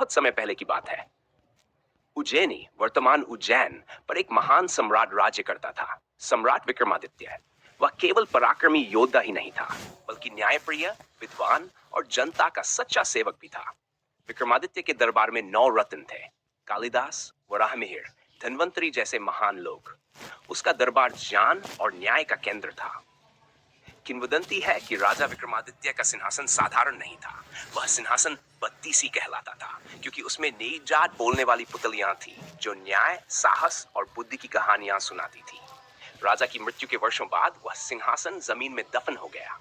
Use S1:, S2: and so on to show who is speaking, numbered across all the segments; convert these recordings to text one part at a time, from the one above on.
S1: बहुत समय पहले की बात है। उज्जैनी वर्तमान उज्जैन पर एक महान सम्राट राज्य करता था, सम्राट विक्रमादित्य। वह केवल पराक्रमी योद्धा ही नहीं था, बल्कि न्यायप्रिय, विद्वान और जनता का सच्चा सेवक भी था। विक्रमादित्य के दरबार में 9 रत्न थे, कालिदास, वराहमिहिर, धन्वंतरी जैसे महान लोग। उसका दरबार ज्ञान और न्याय का केंद्र था। किंवदंती है कि राजा विक्रमादित्य का सिंहासन साधारण नहीं था। वह सिंहासन बत्तीसी कहलाता था, क्योंकि उसमें नई जात बोलने वाली पुतलियां थी जो न्याय, साहस और बुद्धि की कहानियां सुनाती थी। राजा की मृत्यु के वर्षों बाद वह सिंहासन जमीन में दफन हो गया।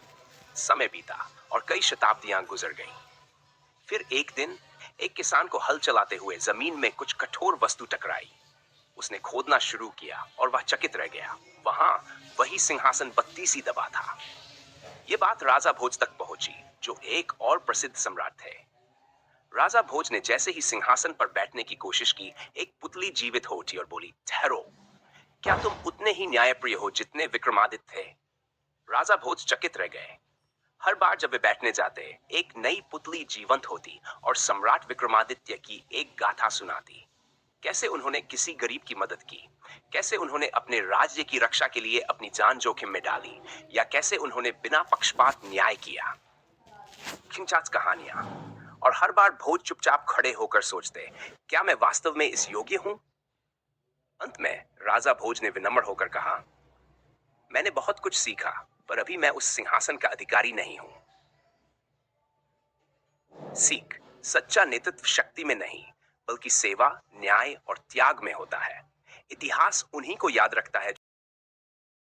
S1: समय बीता और कई शताब्दियां गुजर गईं। फिर एक दिन एक किसान को हल चलाते हुए जमीन में कुछ कठोर वस्तु टकराई। उसने खोदना शुरू किया और वह चकित रह गया। वहां वही सिंहासन बत्तीसी दबा था। ये बात राजा भोज तक पहुंची, जो एक और प्रसिद्ध सम्राट थे। राजा भोज ने जैसे ही सिंहासन पर बैठने की कोशिश की, एक पुतली जीवित हो उठी और बोली, ठहरो, क्या तुम उतने ही न्यायप्रिय हो जितने विक्रमादित्य थे? राजा भोज चकित रह गए। हर बार जब वे बैठने जाते, एक नई पुतली जीवंत होती और सम्राट विक्रमादित्य की एक गाथा सुनाती। कैसे उन्होंने किसी गरीब की मदद की, कैसे उन्होंने अपने राज्य की रक्षा के लिए अपनी जान जोखिम में डाली, या कैसे उन्होंने बिना पक्षपात न्याय किया। खिंचाच कहानियां। और हर बार भोज चुपचाप खड़े होकर सोचते, क्या मैं वास्तव में इस योग्य हूं? अंत में राजा भोज ने विनम्र होकर कहा, मैंने बहुत कुछ सीखा, पर अभी मैं उस सिंहासन का अधिकारी नहीं हूं। सीख, सच्चा नेतृत्व शक्ति में नहीं, बल्कि सेवा, न्याय और त्याग में होता है। इतिहास उन्हीं को याद रखता है